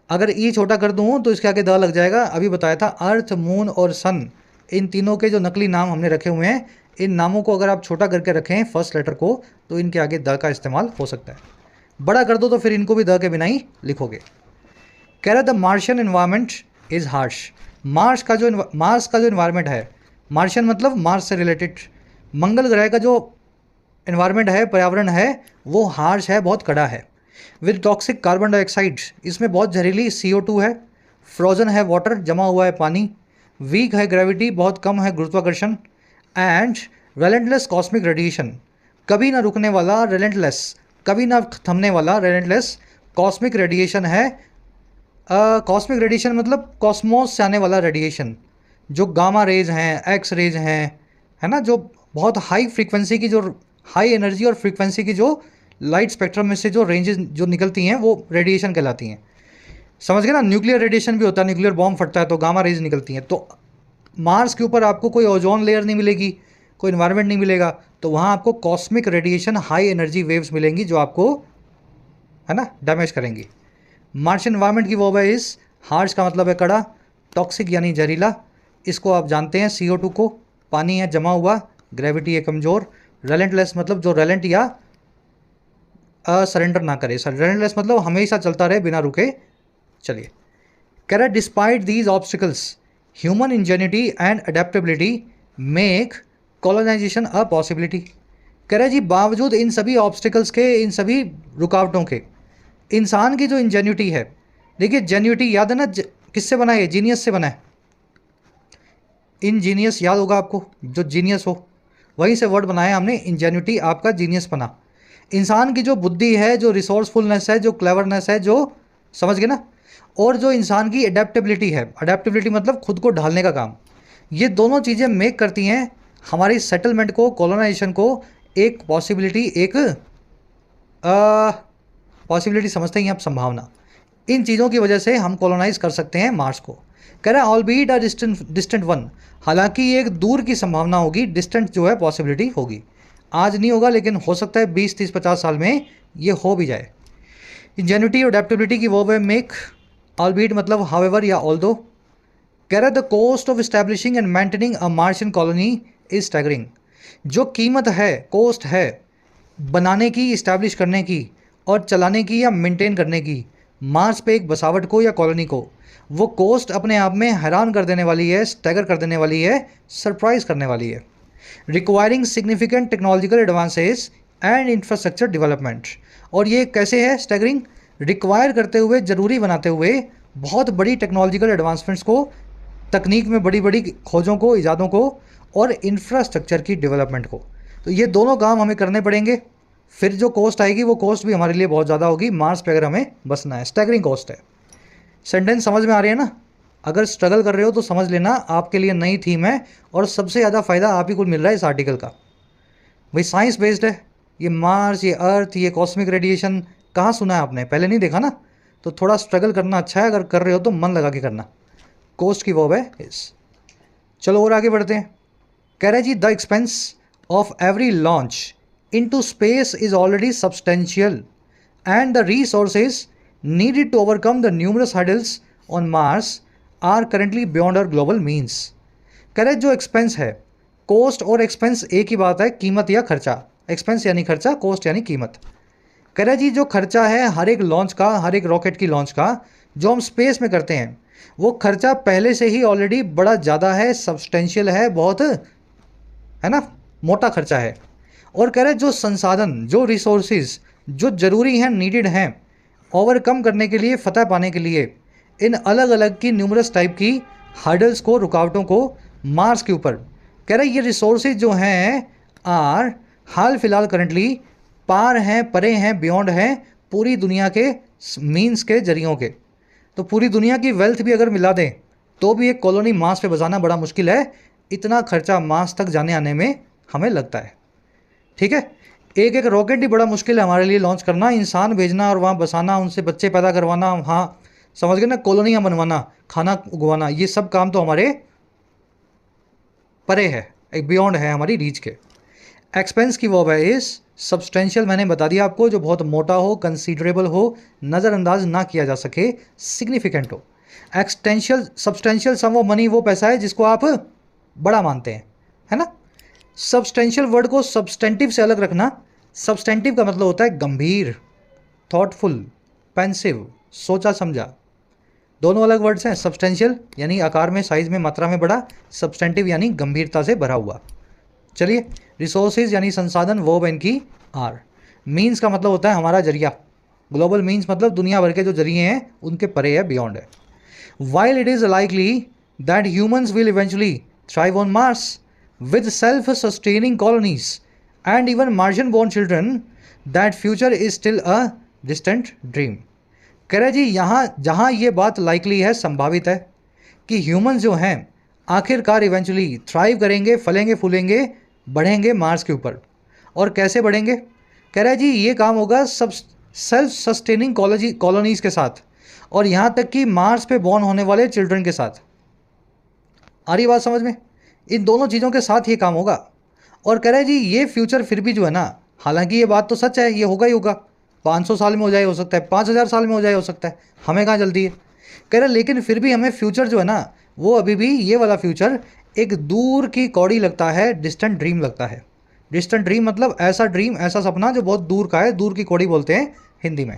अगर ई छोटा कर दूँ तो इसके आगे द लग जाएगा। अभी बताया था अर्थ, मून और सन, इन तीनों के जो नकली नाम हमने रखे हुए हैं, इन नामों को अगर आप छोटा करके रखें फर्स्ट लेटर को, तो इनके आगे द का इस्तेमाल हो सकता है। बड़ा कर दो तो फिर इनको भी द के बिना ही लिखोगे। कह रहा the Martian environment is harsh. Mars का जो इन्वायरमेंट है, मार्शियन मतलब मार्स से रिलेटेड, मंगल ग्रह का जो इन्वायरमेंट है, पर्यावरण है, वो हार्श है, बहुत कड़ा है। विद टॉक्सिक कार्बन डाइऑक्साइड, इसमें बहुत जहरीली CO2 है। फ्रोजन है वाटर, जमा हुआ है पानी। वीक है ग्रेविटी, बहुत कम है गुरुत्वाकर्षण। एंड रेलेंटलेस कॉस्मिक रेडिएशन, कभी ना रुकने वाला, रेलेंटलेस कभी ना थमने वाला, रेलेंटलेस कॉस्मिक रेडिएशन है। कॉस्मिक रेडिएशन मतलब कॉस्मोस से आने वाला रेडिएशन, जो गामा रेज हैं, एक्स रेज हैं, है ना, जो बहुत हाई फ्रीक्वेंसी की, जो हाई एनर्जी और फ्रीक्वेंसी की जो लाइट स्पेक्ट्रम में से जो रेंजेस जो निकलती हैं वो रेडिएशन कहलाती हैं। समझ गए ना, न्यूक्लियर रेडिएशन भी होता है, न्यूक्लियर बॉम्ब फटता है तो गामा रेज निकलती हैं। तो मार्स के ऊपर आपको कोई ओजोन लेयर नहीं मिलेगी, कोई इन्वायरमेंट नहीं मिलेगा, तो वहाँ आपको cosmic radiation high energy waves मिलेंगी जो आपको, है ना, डैमेज करेंगी। मार्शियन इन्वायरमेंट की वो है इस हार्श का मतलब है कड़ा, टॉक्सिक यानी जहरीला, इसको आप जानते हैं CO2 को, पानी है जमा हुआ, ग्रेविटी है कमज़ोर, रेलेंटलेस मतलब जो रेलेंट या सरेंडर ना करे, रेलेंटलेस मतलब हमेशा चलता रहे बिना रुके। चलिए, कह रहा है despite these obstacles human ingenuity and adaptability make colonization a possibility. कह रहा है जी बावजूद इन सभी ऑब्स्टिकल्स के, इन सभी रुकावटों के, इंसान की जो इंजेन्यूटी है, देखिए जेन्यूटी याद है ना, किससे बना है? जीनियस से बना है। इंजीनियस याद होगा आपको, जो जीनियस हो, वहीं से वर्ड बनाया हमने इंजेन्यूटी, आपका जीनियस बना। इंसान की जो बुद्धि है, जो रिसोर्सफुलनेस है, जो क्लेवरनेस है, जो, समझ गए ना, और जो इंसान की अडेप्टेबिलिटी है, अडेप्टेबिलिटी मतलब खुद को ढालने का काम, ये दोनों चीज़ें मेक करती हैं हमारी सेटलमेंट को, कॉलोनाइजेशन को एक पॉसिबिलिटी, एक पॉसिबिलिटी समझते हैं आप, संभावना। इन चीज़ों की वजह से हम कॉलोनाइज कर सकते हैं मार्स को। कह रहा है all but a distant one, हालांकि ये एक दूर की संभावना होगी, डिस्टेंट जो है पॉसिबिलिटी होगी, आज नहीं होगा लेकिन हो सकता है 20, 30, 50 साल में ये हो भी जाए। इंजेन्यूटी और अडेप्टेबिलिटी की वो वे मेक, ऑल बीट मतलब हाउएवर या ऑल्दो। कह रहा है the cost of establishing and maintaining a Martian colony is staggering. जो कीमत है, कॉस्ट है बनाने की, इस्टेब्लिश करने की और चलाने की या मेंटेन करने की मार्स पे एक बसावट को या कॉलोनी को, वो कॉस्ट अपने आप में हैरान कर देने वाली है, स्टैगर कर देने वाली है, सरप्राइज करने वाली है। Requiring significant technological advances and infrastructure development. और ये कैसे है स्टैगरिंग? रिक्वायर करते हुए, ज़रूरी बनाते हुए बहुत बड़ी टेक्नोलॉजिकल एडवांसमेंट्स को, तकनीक में बड़ी बड़ी खोजों को, ईजादों को, और इंफ्रास्ट्रक्चर की डेवलपमेंट को। तो ये दोनों काम हमें करने पड़ेंगे, फिर जो कॉस्ट आएगी वो कॉस्ट भी हमारे लिए बहुत ज़्यादा होगी मार्स पे अगर हमें बसना है। स्टैगरिंग कॉस्ट है। सेंटेंस समझ में आ रही है ना? अगर स्ट्रगल कर रहे हो तो समझ लेना, आपके लिए नई थीम है और सबसे ज़्यादा फ़ायदा आप ही को मिल रहा है इस आर्टिकल का। भाई साइंस बेस्ड है ये, मार्स, ये अर्थ, ये कॉस्मिक रेडिएशन कहाँ सुना है आपने? पहले नहीं देखा ना, तो थोड़ा स्ट्रगल करना अच्छा है, अगर कर रहे हो तो मन लगा के करना। कोस्ट की वर्ब है इस। चलो और आगे बढ़ते हैं। कह रहे जी the expense of every launch into space is already substantial and the resources needed to overcome the numerous hurdles on Mars are currently beyond our global means। कह रहे जो एक्सपेंस है, कॉस्ट और एक्सपेंस एक ही बात है, कीमत या खर्चा। एक्सपेंस यानी खर्चा, कॉस्ट यानी कीमत। कह रहे जी जो खर्चा है हर एक लॉन्च का, हर एक रॉकेट की लॉन्च का जो हम स्पेस में करते हैं, वो खर्चा पहले से ही ऑलरेडी बड़ा ज़्यादा है, सब्सटेंशियल है, बहुत, है ना, मोटा खर्चा है। और कह रहे जो संसाधन, जो रिसोर्सेज जो ज़रूरी हैं, नीडेड हैं ओवरकम करने के लिए, फतह पाने के लिए, इन अलग अलग की न्यूमरस टाइप की हर्डल्स को, रुकावटों को मार्स के ऊपर, कह रहे ये रिसोर्सेज जो हैं आर हाल फिलहाल करंटली पार हैं, परे हैं, बियॉन्ड हैं पूरी दुनिया के मीन्स के, जरियों के। तो पूरी दुनिया की वेल्थ भी अगर मिला दें तो भी एक कॉलोनी मार्स पे बसाना बड़ा मुश्किल है, इतना खर्चा मार्स तक जाने आने में हमें लगता है। ठीक है, एक एक रॉकेट ही बड़ा मुश्किल है हमारे लिए लॉन्च करना, इंसान भेजना और वहाँ बसाना, उनसे बच्चे पैदा करवाना, वहाँ समझ गए ना, कॉलोनियाँ बनवाना, खाना उगवाना, ये सब काम तो हमारे परे है, एक बियॉन्ड है हमारी रीच के। एक्सपेंस की वर्ब है इस। सब्सटेंशियल मैंने बता दिया आपको, जो बहुत मोटा हो, कंसीडरेबल हो, नज़रअंदाज ना किया जा सके, सिग्निफिकेंट हो। Existential, substantial some of money वो पैसा है जिसको आप बड़ा मानते हैं, है ना। सब्सटेंशियल वर्ड को सब्सटेंटिव से अलग रखना। सब्सटेंटिव का मतलब होता है गंभीर, थॉटफुल, पेंसिव, सोचा समझा, दोनों अलग वर्ड्स हैं। सब्सटेंशियल यानी आकार में, साइज में, मात्रा में बड़ा, सब्सटेंटिव यानी गंभीरता से भरा हुआ। चलिए, रिसोर्सेज यानी संसाधन, वर्ब इनकी आर। मीन्स का मतलब होता है हमारा जरिया, ग्लोबल मीन्स मतलब दुनिया भर के जो जरिए हैं उनके परे है, बियॉन्ड है। While it is likely that humans will eventually thrive on Mars with self-sustaining colonies and even Martian-born children, that future is still a distant dream। कह रहे जी यहाँ जहाँ ये बात लाइकली है, संभावित है कि ह्यूमंस जो हैं आखिरकार इवेंचुअली थ्राइव करेंगे, फलेंगे, फूलेंगे, बढ़ेंगे मार्स के ऊपर। और कैसे बढ़ेंगे? कह रहे जी ये काम होगा सब सेल्फ सस्टेनिंग कॉलोनीज़ के साथ, और यहाँ तक कि मार्स पे बॉर्न होने वाले चिल्ड्रन के साथ। आ रही बात समझ में? इन दोनों चीज़ों के साथ ये काम होगा। और कह रहा है जी ये फ्यूचर फिर भी जो है ना, हालांकि ये बात तो सच है, ये होगा ही होगा, 500 साल में हो जाए, हो सकता है 5000 साल में हो जाए, हो सकता है, हमें कहाँ जल्दी है। कह रहा है लेकिन फिर भी हमें फ्यूचर जो है ना, वो अभी भी ये वाला फ्यूचर एक दूर की कौड़ी लगता है, डिस्टेंट ड्रीम लगता है। डिस्टेंट ड्रीम मतलब ऐसा ड्रीम, ऐसा सपना जो बहुत दूर का है, दूर की कौड़ी बोलते हैं हिंदी में।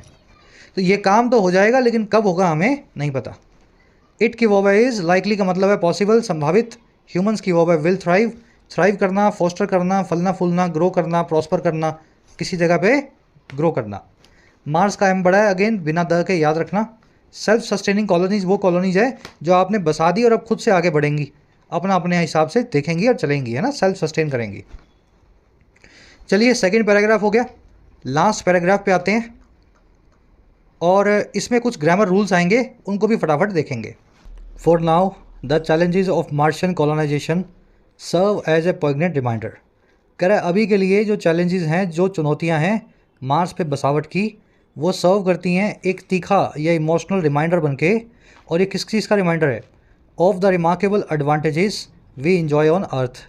तो ये काम तो हो जाएगा, लेकिन कब होगा हमें नहीं पता। इट की वर्ब है इज, लाइकली का मतलब है पॉसिबल, संभावित। ह्यूमंस की वर्ब है विल, थ्राइव, थ्राइव करना, फोस्टर करना, फलना फूलना, ग्रो करना, प्रॉस्पर करना, किसी जगह पे ग्रो करना। मार्स का एम बड़ा है, अगेन बिना द के याद रखना। सेल्फ सस्टेनिंग कॉलोनीज वो कॉलोनीज है जो आपने बसा दी और अब खुद से आगे बढ़ेंगी, अपना अपने हिसाब से देखेंगी और चलेंगी, है ना, सेल्फ सस्टेन करेंगी। चलिए सेकंड पैराग्राफ हो गया, लास्ट पैराग्राफ पे आते हैं और इसमें कुछ ग्रामर रूल्स आएंगे, उनको भी फटाफट देखेंगे। For now the challenges of Martian colonisation serve as a poignant reminder. कह रहा है अभी के लिए जो चैलेंजेस हैं, जो चुनौतियां हैं मार्स पे बसावट की, वो सर्व करती हैं एक तीखा या इमोशनल रिमाइंडर बन के। और ये किस चीज़ का रिमाइंडर है? Of the remarkable advantages we enjoy on Earth.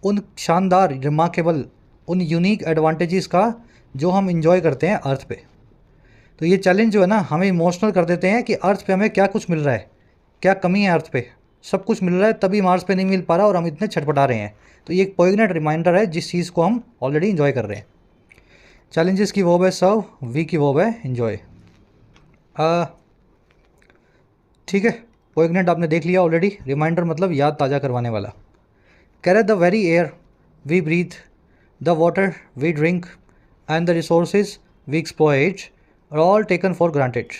उन शानदार, रिमार्केबल, उन यूनिक एडवांटेजेस का जो हम इंजॉय करते हैं अर्थ पे। तो ये चैलेंज जो है ना, हमें इमोशनल कर देते हैं कि अर्थ पे हमें क्या कुछ मिल रहा है, क्या कमी है अर्थ पे, सब कुछ मिल रहा है, तभी मार्स पे नहीं मिल पा रहा और हम इतने छटपटा रहे हैं। तो ये एक पॉइग्नेंट रिमाइंडर है जिस चीज़ को हम ऑलरेडी इन्जॉय कर रहे हैं। चैलेंजेस की वर्ब है सर्व, वी की वर्ब है इन्जॉय। ठीक है, पॉइग्नेंट आपने देख लिया ऑलरेडी, रिमाइंडर मतलब याद ताज़ा करवाने वाला। कह रहे the very air we breathe, the water we drink and the resources we exploit are all taken for granted.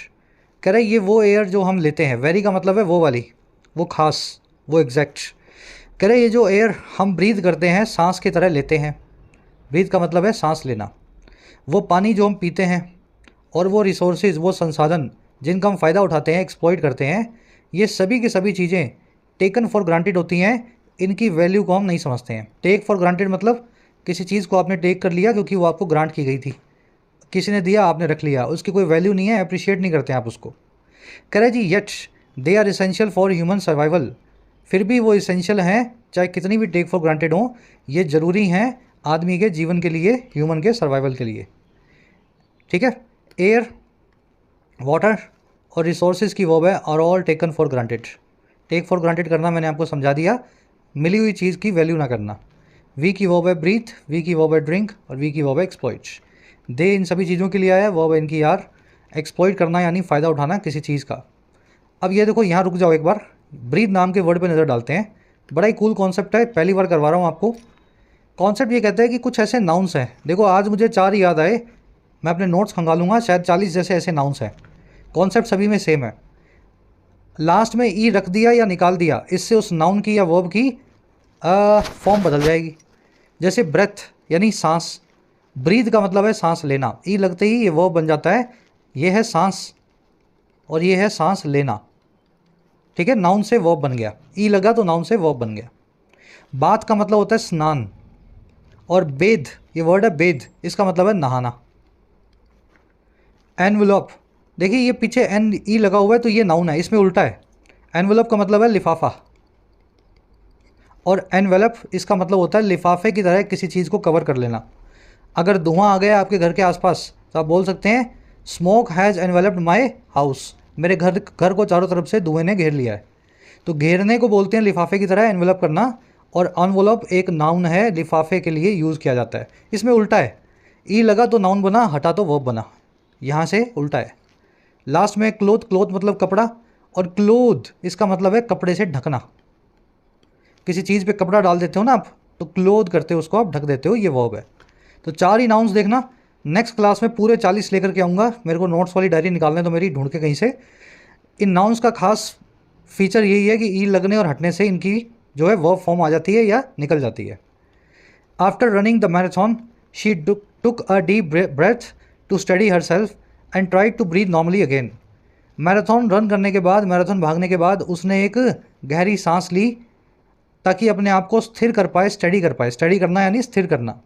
कह रहे ये वो एयर जो हम लेते हैं, वेरी का मतलब है वो वाली, वो खास, वो एग्जैक्ट। कह रहे ये जो एयर हम ब्रीथ करते हैं, सांस की तरह लेते हैं, ब्रीथ का मतलब है सांस लेना। वो पानी जो हम पीते हैं और वो रिसोर्सेज, वो संसाधन जिनका हम फ़ायदा उठाते हैं, एक्सप्लॉइट करते हैं, ये सभी की सभी चीज़ें टेकन फॉर ग्रांटेड होती हैं, इनकी वैल्यू को हम नहीं समझते हैं। टेक फॉर ग्रांटेड मतलब किसी चीज़ को आपने टेक कर लिया क्योंकि वो आपको ग्रांट की गई थी, किसी ने दिया, आपने रख लिया, उसकी कोई वैल्यू नहीं है, अप्रिशिएट नहीं करते आप उसको। कह रहे जी yet they are essential for human survival. फिर भी वो इसेंशियल हैं, चाहे कितनी भी टेक फॉर ग्रांटेड हो, ये ज़रूरी हैं आदमी के जीवन के लिए, ह्यूमन के सर्वाइवल के लिए। ठीक है, एयर, वाटर और रिसोर्सेज की वर्ब है are all taken for granted. Take for granted करना मैंने आपको समझा दिया, मिली हुई चीज़ की वैल्यू ना करना। वी की वर्ब है ब्रीथ, वी की वर्ब है ड्रिंक और वी की वर्ब है एक्सप्लॉइट। दे इन सभी चीज़ों के लिए आया, वर्ब है इनकी यार, एक्सप्लॉइट करना यानी फ़ायदा उठाना किसी चीज़ का। अब ये देखो, यहाँ रुक जाओ एक बार, ब्रीथ नाम के वर्ड पे नज़र डालते हैं। बड़ा ही कूल कॉन्सेप्ट है, पहली बार करवा रहा हूँ आपको। कॉन्सेप्ट ये कहता है कि कुछ ऐसे नाउन्स हैं, देखो आज मुझे 4 ही याद आए, मैं अपने नोट्स खंगालूंगा, शायद 40 जैसे ऐसे नाउन्स हैं। कॉन्सेप्ट सभी में सेम है, लास्ट में ई रख दिया या निकाल दिया, इससे उस नाउन की या वर्ब की फॉर्म बदल जाएगी। जैसे ब्रेथ यानी सांस, ब्रीथ का मतलब है सांस लेना, ई लगते ही ये वर्ब बन जाता है, ये है सांस और ये है सांस लेना। ठीक है, नाउन से वर्ब बन गया, ई लगा तो नाउन से वर्ब बन गया। बाथ का मतलब होता है स्नान, और बेद, ये वर्ड है बेद, इसका मतलब है नहाना। एनवलप, देखिए ये पीछे एन ई लगा हुआ है तो ये नाउन है, इसमें उल्टा है। एनवलप का मतलब है लिफाफा, और एनवेलप इसका मतलब होता है लिफाफे की तरह किसी चीज़ को कवर कर लेना। अगर धुआं आ गया आपके घर के आसपास तो आप बोल सकते हैं smoke has enveloped my house, मेरे घर को चारों तरफ से धुएं ने घेर लिया है। तो घेरने को बोलते हैं लिफाफे की तरह एनवेलप करना, और एनवेलप एक नाउन है, लिफाफे के लिए यूज़ किया जाता है। इसमें उल्टा है, ई लगा तो नाउन बना, हटा तो वर्ब बना, यहाँ से उल्टा है। लास्ट में क्लोथ, क्लोथ मतलब कपड़ा, और क्लोथ इसका मतलब है कपड़े से ढकना। किसी चीज़ पे कपड़ा डाल देते हो ना आप, तो क्लोथ करते हो उसको, आप ढक देते हो, ये वर्ब है। तो 4 ही नाउन्स देखना, नेक्स्ट क्लास में पूरे 40 लेकर के आऊँगा। मेरे को नोट्स वाली डायरी निकालने तो मेरी ढूंढ के कहीं से। इन नाउन्स का खास फीचर यही है कि ई लगने और हटने से इनकी जो है वर्ब फॉर्म आ जाती है या निकल जाती है। After running the marathon she took a deep breath to steady herself and try to breathe normally again. Marathon run करने के बाद, मैराथन भागने के बाद उसने एक गहरी सांस ली ताकि अपने आप को स्थिर कर पाए, स्टडी कर पाए। स्टडी करना यानी स्थिर करना।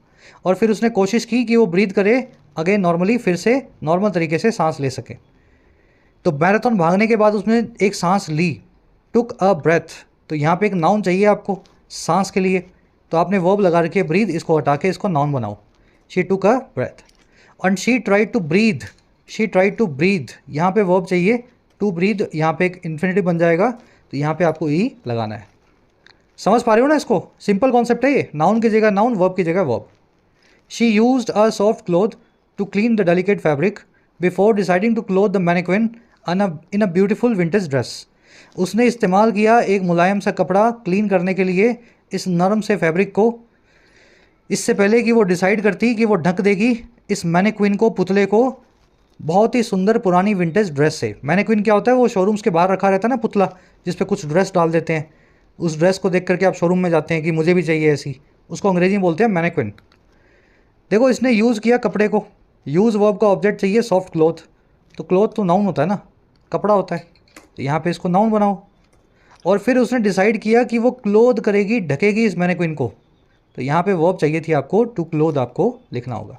और फिर उसने कोशिश की कि वो ब्रीथ करे अगेन नॉर्मली, फिर से नॉर्मल तरीके से सांस ले सके। तो मैराथन भागने के बाद उसने एक सांस ली, टुक अ ब्रेथ, तो यहाँ पे एक नाउन चाहिए आपको सांस के लिए, तो आपने वर्ब लगा रखी है ब्रीथ, इसको हटा के इसको नाउन बनाओ। She took a breath. And she tried to breathe, she tried to breathe, यहाँ पे वर्ब चाहिए टू ब्रीथ, यहाँ पे एक इन्फिनिटिव बन जाएगा, तो यहाँ पे आपको ई लगाना है। समझ पा रहे हो ना इसको? सिंपल कॉन्सेप्ट है ये, नाउन की जगह नाउन, वर्ब की जगह verb. She used a soft cloth to clean the delicate fabric before deciding to clothe the mannequin in a beautiful vintage dress. उसने इस्तेमाल किया एक मुलायम सा कपड़ा क्लीन करने के लिए इस नरम से फैब्रिक को, इससे पहले कि वो डिसाइड करती कि वो ढक देगी इस मैनिक्विन को, पुतले को, बहुत ही सुंदर पुरानी विंटेज ड्रेस से। मैनिक्विन क्या होता है? वो शोरूम्स के बाहर रखा रहता है ना पुतला, जिस पे कुछ ड्रेस डाल देते हैं, उस ड्रेस को देख करके आप शोरूम में जाते हैं कि मुझे भी चाहिए ऐसी, उसको अंग्रेजी में बोलते हैं मैनिक्विन। देखो इसने यूज़ किया कपड़े को, यूज़ वर्ब का ऑब्जेक्ट चाहिए सॉफ्ट क्लोथ, तो क्लोथ तो नाउन होता है ना, कपड़ा होता है, तो यहाँ पे इसको नाउन बनाओ। और फिर उसने डिसाइड किया कि वो क्लोथ करेगी, ढकेगी इस मैनिक्विन को, तो यहाँ पे वर्ब चाहिए थी आपको टू क्लोथ, आपको लिखना होगा।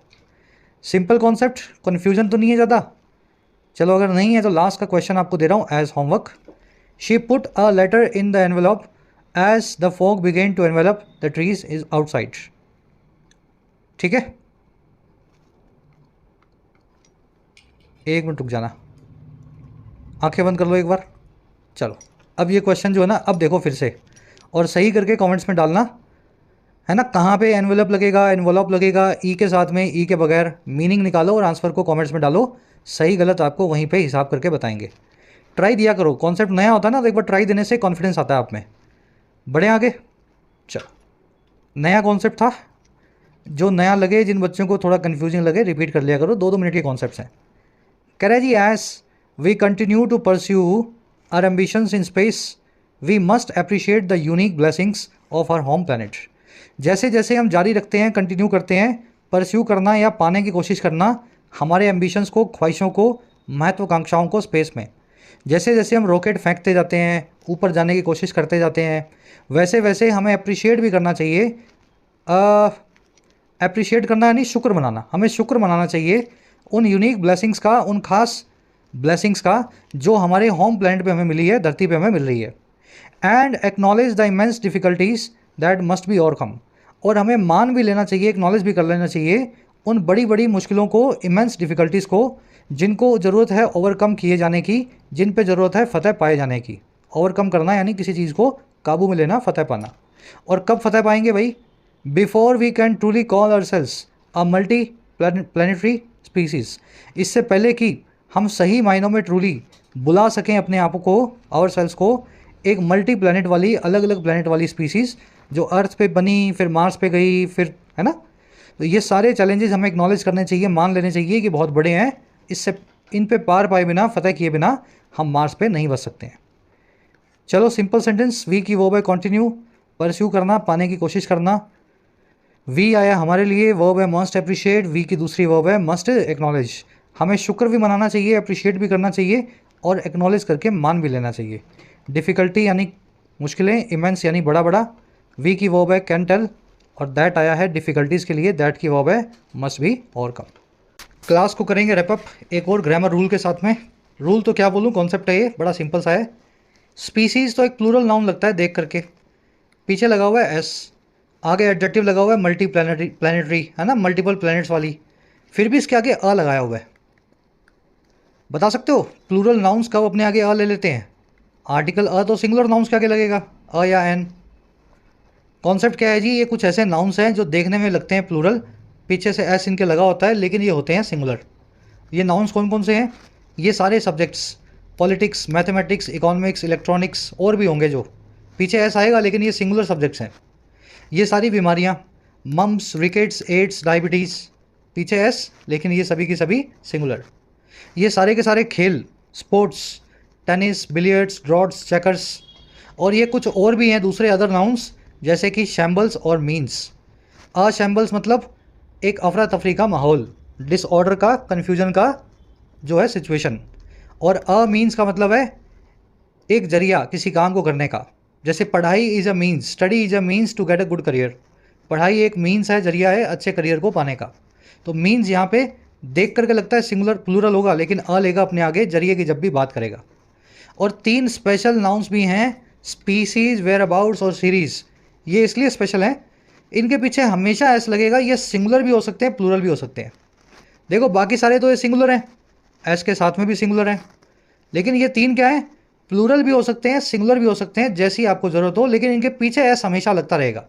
सिंपल कॉन्सेप्ट, कन्फ्यूजन तो नहीं है ज़्यादा? चलो अगर नहीं है तो लास्ट का क्वेश्चन आपको दे रहा हूँ as homework. She put a letter in the envelope as the fog began to envelop the trees is outside. ठीक है, एक मिनट रुक जाना, आंखें बंद कर लो एक बार। चलो अब ये क्वेश्चन जो है ना, अब देखो फिर से और सही करके कमेंट्स में डालना है ना, कहाँ पे एनवेलप लगेगा, एनवलप लगेगा, ई के साथ में, ई के बगैर, मीनिंग निकालो और आंसर को कमेंट्स में डालो। सही गलत आपको वहीं पे हिसाब करके बताएंगे। ट्राई दिया करो, कॉन्सेप्ट नया होता है ना, तो एक बार ट्राई देने से कॉन्फिडेंस आता है आप में। बढ़े आगे। चलो नया कॉन्सेप्ट था, जो नया लगे, जिन बच्चों को थोड़ा कन्फ्यूजिंग लगे, रिपीट कर लिया करो, 2-2 मिनट के कॉन्सेप्ट्स हैं। कह रहे जी, as we continue to pursue our ambitions in space we must appreciate the unique blessings of our home planet. जैसे जैसे हम जारी रखते हैं, कंटिन्यू करते हैं, परस्यू करना या पाने की कोशिश करना हमारे एम्बिशंस को, ख्वाहिशों को, महत्वाकांक्षाओं को स्पेस में, जैसे जैसे हम रॉकेट फेंकते जाते हैं, ऊपर जाने की कोशिश करते जाते हैं, वैसे वैसे हमें अप्रिशिएट भी करना चाहिए। अप्रिशिएट करना यानी शुक्र मनाना, हमें शुक्र मनाना चाहिए उन यूनिक ब्लेसिंग्स का, उन खास ब्लेसिंग्स का जो हमारे होम प्लैनेट पे हमें मिली है, धरती पे हमें मिल रही है। And acknowledge the immense difficulties that must be overcome, और हमें मान भी लेना चाहिए, एक्नॉलेज भी कर लेना चाहिए उन बड़ी बड़ी मुश्किलों को, इमेंस डिफ़िकल्टीज़ को, जिनको ज़रूरत है ओवरकम किए जाने की, जिन पे ज़रूरत है फतह पाए जाने की। ओवरकम करना यानी किसी चीज़ को काबू में लेना, फतह पाना। और कब फतह पाएंगे भाई? Before we can truly call ourselves a multi planetary species, इससे पहले कि हम सही मायनों में ट्रूली बुला सकें अपने आप को, आवरसेल्व्स को, एक मल्टी प्लानट वाली, अलग अलग प्लानट वाली स्पीसीज़ जो अर्थ पे बनी, फिर मार्स पे गई, फिर, है ना। तो ये सारे चैलेंजेस हमें एक्नॉलेज करने चाहिए, मान लेने चाहिए कि बहुत बड़े हैं, इससे इन पे पार पाए बिना, फतह किए बिना हम मार्स पे नहीं बच सकते हैं। चलो सिंपल सेंटेंस, वी की वर्ब है कंटिन्यू, परस्यू करना, पाने की कोशिश करना। वी आया हमारे लिए, वर्ब है मस्ट अप्रिशिएट, वी की दूसरी वर्ब है मस्ट एक्नॉलेज। हमें शुक्र भी मनाना चाहिए, अप्रिशिएट भी करना चाहिए और एक्नॉलेज करके मान भी लेना चाहिए। डिफ़िकल्टी यानी मुश्किलें, इमेंस यानी बड़ा बड़ा। वी की वर्ब है कैन टेल और दैट आया है डिफ़िकल्टीज़ के लिए, दैट की वर्ब है मस्ट बी ओवरकम। क्लास को करेंगे रैपअप एक और ग्रामर रूल के साथ में। रूल तो क्या बोलूँ, कॉन्सेप्ट है ये, बड़ा सिंपल सा है। स्पीसीज़ तो एक प्लूरल नाउन लगता है देख करके, पीछे लगा हुआ है एस, आगे एडजेक्टिव लगा हुआ है मल्टी प्लानिटरी, है ना, मल्टीपल प्लैनेट्स वाली, फिर भी इसके आगे अ लगाया हुआ है। बता सकते हो प्लूरल नाउन्स कब अपने आगे अ ले लेते हैं? आर्टिकल अ तो सिंगुलर नाउन्स के आगे लगेगा, अ या एन। कॉन्सेप्ट क्या है जी? ये कुछ ऐसे नाउन्स हैं जो देखने में लगते हैं प्लूरल, पीछे से एस इनके लगा होता है, लेकिन ये होते हैं सिंगुलर। ये नाउन्स कौन कौन से हैं? ये सारे subjects, politics, mathematics, economics, electronics, और भी होंगे जो पीछे एस आएगा, लेकिन ये सिंगुलर सब्जेक्ट्स हैं। ये सारी बीमारियाँ, मम्स, रिकेट्स, एड्स, डायबिटीज़, पीछे एस, लेकिन ये सभी की सभी सिंगुलर। ये सारे के सारे खेल, sports, tennis, billiards, droughts, checkers, और ये कुछ और भी हैं दूसरे अदर नाउन्स, जैसे कि शैम्बल्स और मीन्स। अ शैम्बल्स मतलब एक अफरा तफरी का माहौल, डिसऑर्डर का, कन्फ्यूजन का जो है सिचुएशन, और अ मीन्स का मतलब है एक जरिया किसी काम को करने का। जैसे पढ़ाई is a means, study is a means to get a good career. पढ़ाई एक मीन्स है, जरिया है अच्छे करियर को पाने का। तो मीन्स यहाँ पे देख करके लगता है सिंगुलर प्लूरल होगा, लेकिन अ लेगा अपने आगे जरिए की जब भी बात करेगा। और 3 स्पेशल नाउन्स भी हैं, स्पीसीज, वेयर अबाउट्स और सीरीज। ये इसलिए स्पेशल हैं, इनके पीछे हमेशा ऐसा लगेगा ये सिंगुलर भी हो सकते हैं, प्लूरल भी हो सकते हैं। देखो बाकी सारे तो ये सिंगुलर हैं, एस के साथ में भी सिंगुलर हैं, लेकिन ये 3 क्या है, प्लूरल भी हो सकते हैं, सिंगुलर भी हो सकते हैं, जैसी आपको ज़रूरत हो, लेकिन इनके पीछे एस हमेशा लगता रहेगा।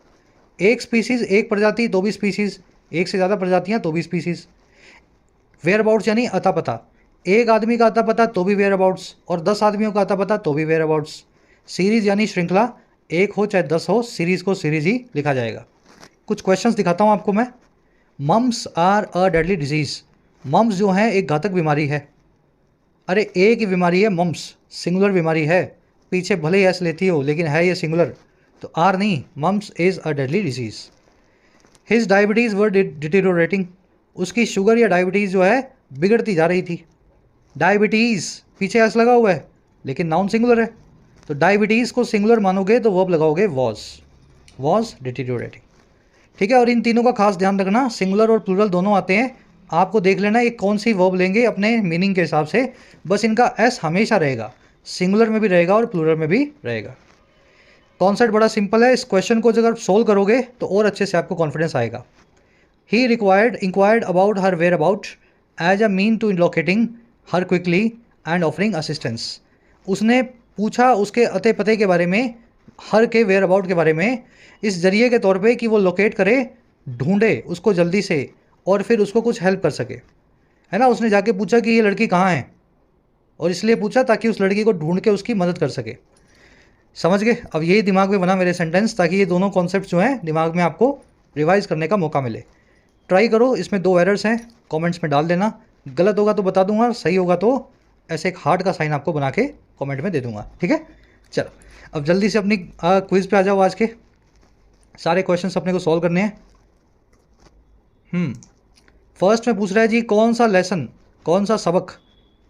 एक स्पीसीज़, एक प्रजाति तो भी स्पीसीज़, एक से ज़्यादा प्रजातियाँ तो भी स्पीसीज़। वेयर अबाउट्स यानी अता पता, एक आदमी का अता पता तो भी वेयर अबाउट्स, और 10 आदमियों का अता पता तो भी वेयर अबाउट्स। सीरीज़ यानी श्रृंखला, एक हो चाहे 10 हो, सीरीज़ को सीरीज़ ही लिखा जाएगा। कुछ क्वेश्चंस दिखाता हूँ आपको मैं। Mumps are a deadly disease, mumps जो है एक घातक बीमारी है। अरे एक ही बीमारी है मम्स, सिंगुलर बीमारी है, पीछे भले ही एस लेती हो लेकिन है ये सिंगुलर, तो आर नहीं, mumps is a deadly disease. His diabetes were deteriorating, उसकी शुगर या डायबिटीज़ जो है बिगड़ती जा रही थी। डायबिटीज़ पीछे एस लगा हुआ है लेकिन नाउन सिंगुलर है, तो डायबिटीज़ को सिंगुलर मानोगे तो वर्ब लगाओगे वॉज डिटेरोरेटिंग। ठीक है, और इन तीनों का खास ध्यान रखना, सिंगुलर और प्लूरल दोनों आते हैं, आपको देख लेना ये कौन सी वर्ब लेंगे अपने मीनिंग के हिसाब से, बस इनका एस हमेशा रहेगा, सिंगुलर में भी रहेगा और प्लूरल में भी रहेगा। कॉन्सेप्ट बड़ा सिंपल है, इस क्वेश्चन को अगर सोल्व करोगे तो और अच्छे से आपको कॉन्फिडेंस आएगा। He inquired about her whereabouts as a mean to locating her quickly and offering assistance, उसने पूछा उसके अते पते के बारे में, हर के वेयर अबाउट के बारे में, इस जरिए के तौर पे कि वो लोकेट करे, ढूंढे उसको जल्दी से और फिर उसको कुछ हेल्प कर सके, है ना। उसने जाके पूछा कि ये लड़की कहाँ है, और इसलिए पूछा ताकि उस लड़की को ढूंढ के उसकी मदद कर सके। समझ गए? अब यही दिमाग में बना मेरे सेंटेंस, ताकि ये दोनों कॉन्सेप्ट जो हैं दिमाग में आपको रिवाइज करने का मौका मिले। ट्राई करो, इसमें 2 एरर्स हैं, कमेंट्स में डाल देना, गलत होगा तो बता दूंगा, सही होगा तो ऐसे एक हार्ट का साइन आपको बना के कमेंट में दे दूंगा। ठीक है, चलो अब जल्दी से अपनी क्विज पे आ जाओ। आज के सारे क्वेश्चंस अपने को सॉल्व करने हैं। फर्स्ट में पूछ रहा है जी, कौन सा लेसन, कौन सा सबक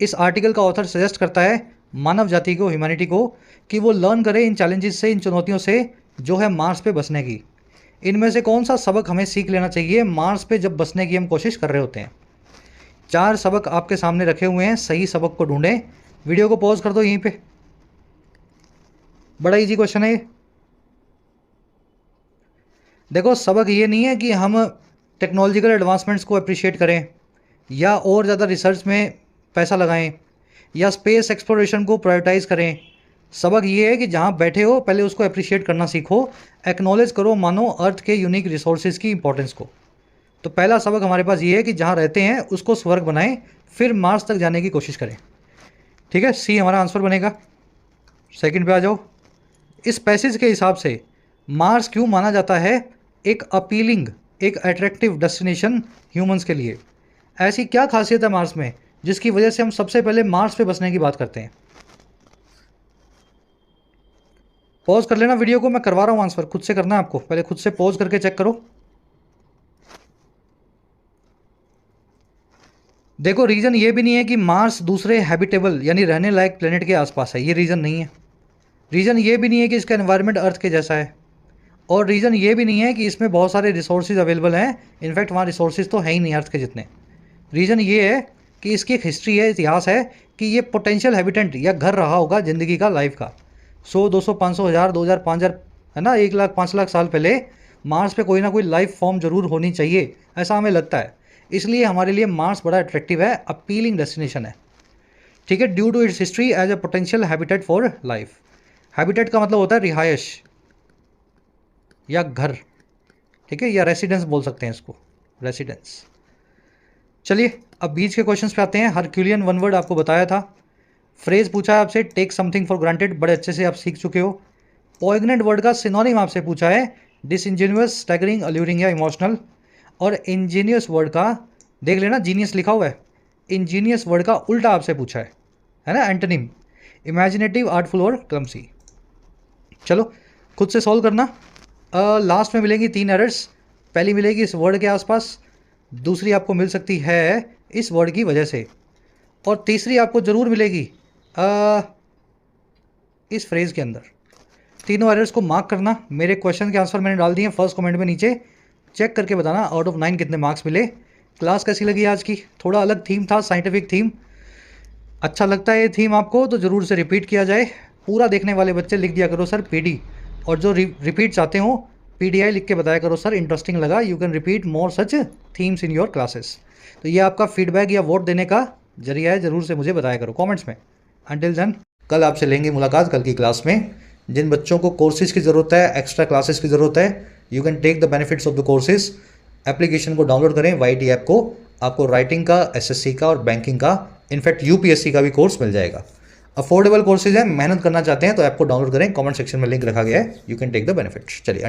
इस आर्टिकल का ऑथर सजेस्ट करता है मानव जाति को, ह्यूमैनिटी को, कि वो लर्न करे इन चैलेंजेस से, इन चुनौतियों से जो है मार्स पे बसने की। इनमें से कौन सा सबक हमें सीख लेना चाहिए मार्स पे जब बसने की हम कोशिश कर रहे होते हैं। 4 सबक आपके सामने रखे हुए हैं, सही सबक को ढूंढें। वीडियो को पॉज कर दो यहीं पे, बड़ा इजी क्वेश्चन है ये। देखो सबक ये नहीं है कि हम टेक्नोलॉजिकल एडवांसमेंट्स को अप्रिशिएट करें या और ज़्यादा रिसर्च में पैसा लगाएं या स्पेस एक्सप्लोरेशन को प्रायोरिटाइज़ करें। सबक ये है कि जहाँ बैठे हो पहले उसको अप्रिशिएट करना सीखो, एक्नॉलेज करो, मानो अर्थ के यूनिक रिसोर्सेज की इंपॉर्टेंस को। तो पहला सबक हमारे पास ये है कि जहाँ रहते हैं उसको स्वर्ग बनाएं, फिर मार्स तक जाने की कोशिश करें। ठीक है, सी हमारा आंसर बनेगा। सेकंड पे आ जाओ। इस पैसेज के हिसाब से मार्स क्यों माना जाता है एक अपीलिंग, एक अट्रैक्टिव डेस्टिनेशन ह्यूमंस के लिए? ऐसी क्या खासियत है मार्स में जिसकी वजह से हम सबसे पहले मार्स पे बसने की बात करते हैं? पॉज कर लेना वीडियो को, मैं करवा रहा हूँ आंसर, खुद से करना है आपको, पहले खुद से पॉज करके चेक करो। देखो रीज़न ये भी नहीं है कि मार्स दूसरे हैबिटेबल यानी रहने लायक प्लेनेट के आसपास है, ये रीज़न नहीं है। रीज़न ये भी नहीं है कि इसका एनवायरनमेंट अर्थ के जैसा है, और रीज़न ये भी नहीं है कि इसमें बहुत सारे रिसोर्सेज अवेलेबल हैं, इनफैक्ट वहाँ रिसोर्सेज तो है ही नहीं अर्थ के जितने। रीज़न ये है कि इसकी एक हिस्ट्री है, इतिहास है कि ये पोटेंशियल हैबिटेंट या घर रहा होगा ज़िंदगी का, लाइफ का। 100, 200, 500, 1000, 2000, 5000, है ना, 1 लाख 5 लाख साल पहले मार्स पे कोई ना कोई लाइफ फॉर्म जरूर होनी चाहिए, ऐसा हमें लगता है। इसलिए हमारे लिए मार्स बड़ा अट्रैक्टिव है, अपीलिंग डेस्टिनेशन है। ठीक है, due to its history as a potential habitat for life. Habitat का मतलब होता है रिहायश या घर, ठीक है, या रेसिडेंस बोल सकते हैं इसको, रेसिडेंस। चलिए अब बीच के क्वेश्चंस पे आते हैं। हरक्यूलियन वन वर्ड आपको बताया था। फ्रेज पूछा है आपसे, टेक समथिंग फॉर ग्रांटेड, बड़े अच्छे से आप सीख चुके हो। पॉइग्नेंट वर्ड का सिनोनिम आपसे पूछा है, डिसइंजीनियस, स्टैगरिंग, अल्यूरिंग या इमोशनल। और इंजीनियस वर्ड का देख लेना, जीनियस लिखा हुआ है, इंजीनियस वर्ड का उल्टा आपसे पूछा है ना, एंटोनिम, इमेजिनेटिव, आर्टफुल और क्लमसी। चलो खुद से सॉल्व करना। लास्ट में मिलेंगी 3 एरर्स। पहली मिलेगी इस वर्ड के आसपास, दूसरी आपको मिल सकती है इस वर्ड की वजह से, और तीसरी आपको ज़रूर मिलेगी इस फ्रेज़ के अंदर। तीनों एरर्स को मार्क करना। मेरे क्वेश्चन के आंसर मैंने डाल दिए फर्स्ट कमेंट में नीचे, चेक करके बताना आउट ऑफ 9 कितने मार्क्स मिले। क्लास कैसी लगी आज की? थोड़ा अलग थीम था, साइंटिफिक थीम। अच्छा लगता है ये थीम आपको तो ज़रूर से रिपीट किया जाए। पूरा देखने वाले बच्चे लिख दिया करो सर पीडी, और जो रिपीट चाहते हो पीडीआई लिख के बताया करो सर इंटरेस्टिंग लगा, you can repeat more such themes in your classes. तो ये आपका फीडबैक या वोट देने का जरिया है, ज़रूर से मुझे बताया करो कमेंट्स में। अंटिल देन, कल आपसे लेंगे मुलाकात कल की क्लास में। जिन बच्चों को कोर्सेज की ज़रूरत है, एक्स्ट्रा क्लासेस की ज़रूरत है, you can take the benefits of the courses. Application को डाउनलोड करें YT ऐप को, आपको राइटिंग का, SSC का और बैंकिंग का, इनफैक्ट UPSC का भी कोर्स मिल जाएगा। अफोर्डेबल कोर्सेज है, मेहनत करना चाहते हैं तो ऐप को डाउनलोड करें, कमेंट सेक्शन में लिंक रखा गया है, you can take the benefits. चलिए